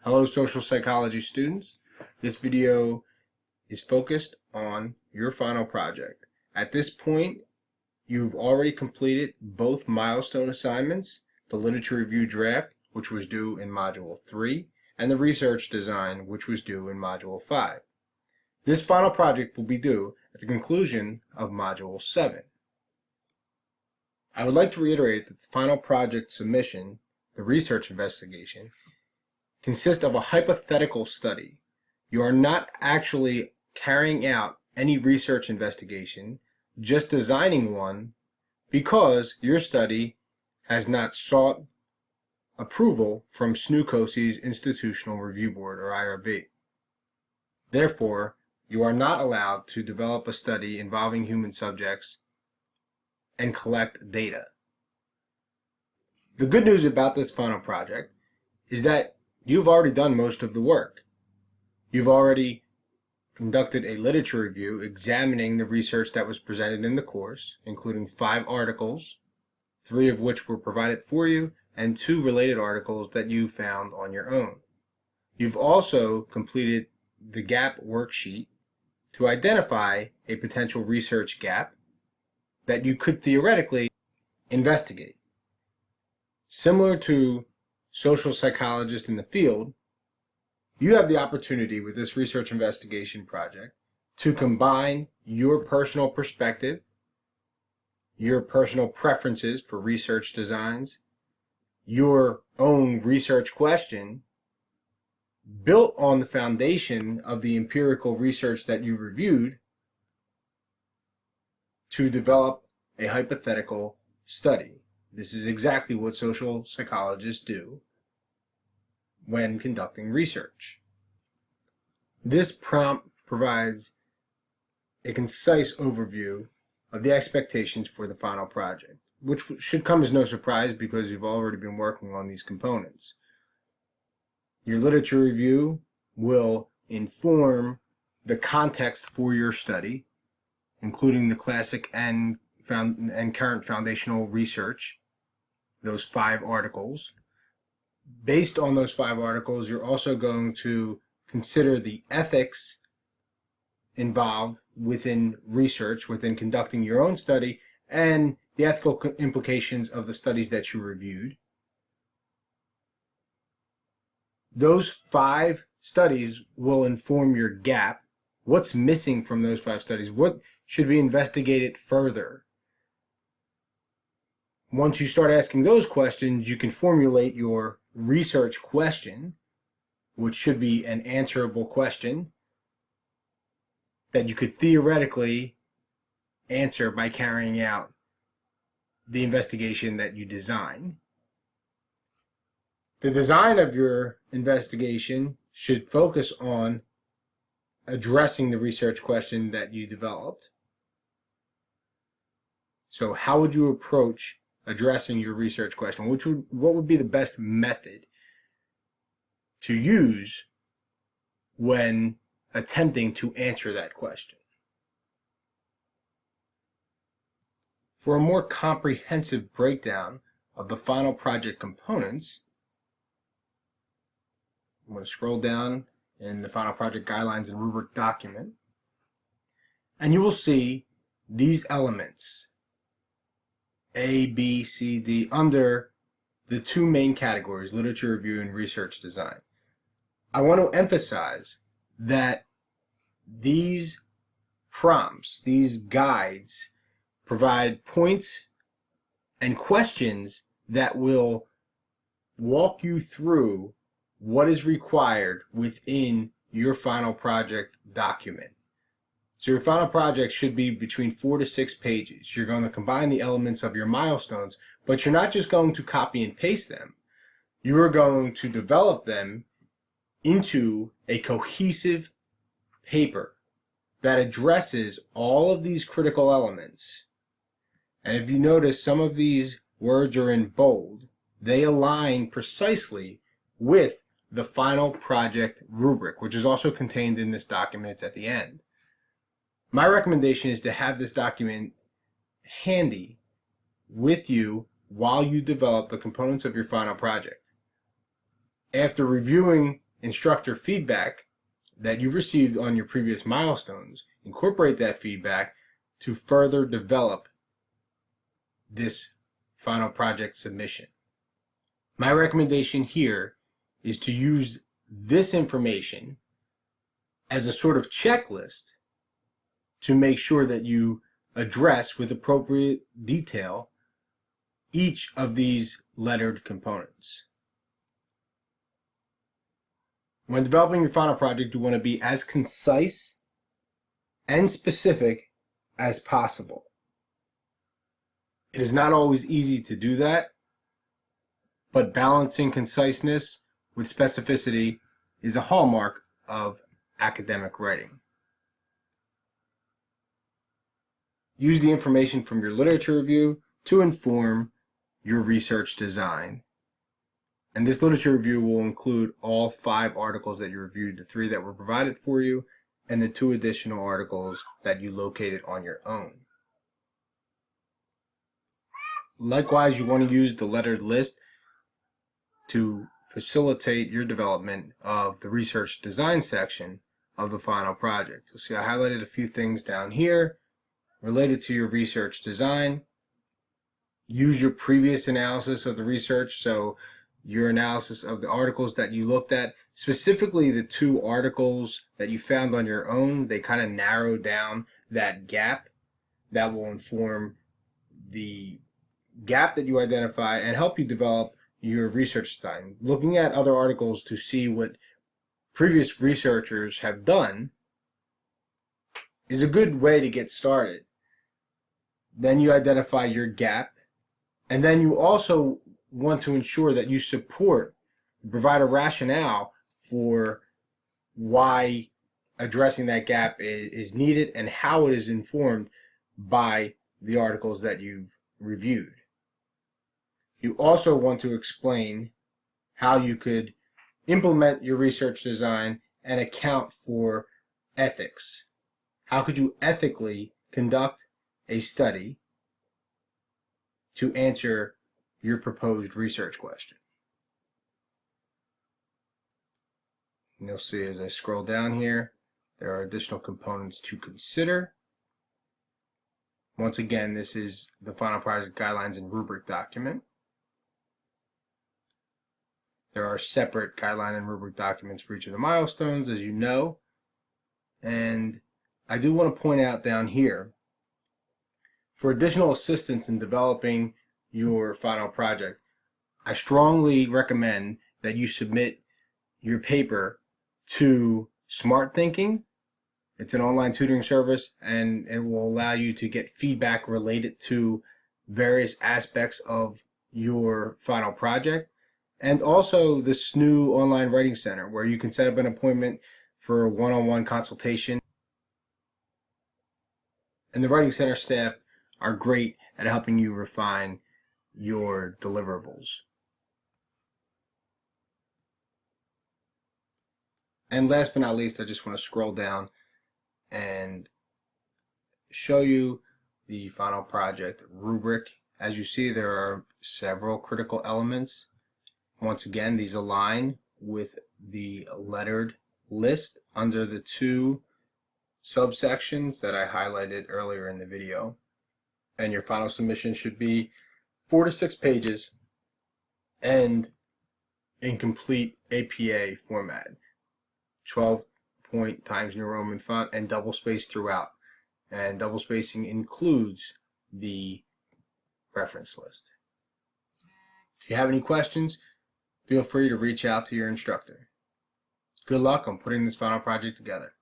Hello social psychology students. This video is focused on your final project. At this point, you've already completed both milestone assignments, the literature review draft, which was due in Module 3, and the research design, which was due in Module 5. This final project will be due at the conclusion of Module 7. I would like to reiterate that the final project submission, the research investigation, consists of a hypothetical study. You are not actually carrying out any research investigation, just designing one because your study has not sought approval from SNUCOSY's Institutional Review Board, or IRB. Therefore, you are not allowed to develop a study involving human subjects and collect data. The good news about this final project is that you've already done most of the work. You've already conducted a literature review examining the research that was presented in the course, including 5 articles, 3 of which were provided for you, and 2 related articles that you found on your own. You've also completed the gap worksheet to identify a potential research gap that you could theoretically investigate. Similar to social psychologists in the field, you have the opportunity with this research investigation project to combine your personal perspective, your personal preferences for research designs, your own research question, built on the foundation of the empirical research that you reviewed, to develop a hypothetical study. This is exactly what social psychologists do when conducting research. This prompt provides a concise overview of the expectations for the final project, which should come as no surprise because you've already been working on these components. Your literature review will inform the context for your study, including the classic and current foundational research, those 5 articles. Based on those 5 articles, you're also going to consider the ethics involved within research, within conducting your own study, and the ethical implications of the studies that you reviewed. Those 5 studies will inform your gap. What's missing from those 5 studies? What should be investigated further? Once you start asking those questions, you can formulate your research question, which should be an answerable question that you could theoretically answer by carrying out the investigation that you design. The design of your investigation should focus on addressing the research question that you developed. So how would you approach addressing your research question? What would be the best method to use when attempting to answer that question? For a more comprehensive breakdown of the final project components, I'm going to scroll down in the final project guidelines and rubric document, and you will see these elements A, B, C, D under the 2 main categories, literature review and research design. I want to emphasize that these prompts, these guides, provide points and questions that will walk you through what is required within your final project document. So your final project should be between 4 to 6 pages. You're going to combine the elements of your milestones, but you're not just going to copy and paste them. You are going to develop them into a cohesive paper that addresses all of these critical elements. And if you notice, some of these words are in bold. They align precisely with the final project rubric, which is also contained in this document. It's at the end. My recommendation is to have this document handy with you while you develop the components of your final project. After reviewing instructor feedback that you've received on your previous milestones, incorporate that feedback to further develop this final project submission. My recommendation here is to use this information as a sort of checklist to make sure that you address with appropriate detail each of these lettered components. When developing your final project, you want to be as concise and specific as possible. It is not always easy to do that, but balancing conciseness with specificity is a hallmark of academic writing. Use the information from your literature review to inform your research design. And this literature review will include all 5 articles that you reviewed, the 3 that were provided for you, and the 2 additional articles that you located on your own. Likewise, you want to use the lettered list to facilitate your development of the research design section of the final project. You'll see I highlighted a few things down here related to your research design. Use your previous analysis of the research, so your analysis of the articles that you looked at, specifically the 2 articles that you found on your own. They kind of narrow down that gap that will inform the gap that you identify and help you develop your research design. Looking at other articles to see what previous researchers have done is a good way to get started. Then you identify your gap, and then you also want to ensure that you support, provide a rationale for why addressing that gap is needed and how it is informed by the articles that you've reviewed. You also want to explain how you could implement your research design and account for ethics. How could you ethically conduct a study to answer your proposed research question? And you'll see as I scroll down here, there are additional components to consider. Once again, this is the Final Project Guidelines and Rubric document. There are separate guideline and rubric documents for each of the milestones, as you know. And I do want to point out down here, for additional assistance in developing your final project, I strongly recommend that you submit your paper to Smart Thinking. It's an online tutoring service, and it will allow you to get feedback related to various aspects of your final project. And also this new online writing center where you can set up an appointment for a one-on-one consultation. And the writing center staff are great at helping you refine your deliverables. And last but not least, I just want to scroll down and show you the final project rubric. As you see, there are several critical elements. Once again, these align with the lettered list under the 2 subsections that I highlighted earlier in the video. And your final submission should be 4 to 6 pages and in complete APA format. 12-point Times New Roman font and double space throughout. And double spacing includes the reference list. If you have any questions, feel free to reach out to your instructor. Good luck on putting this final project together.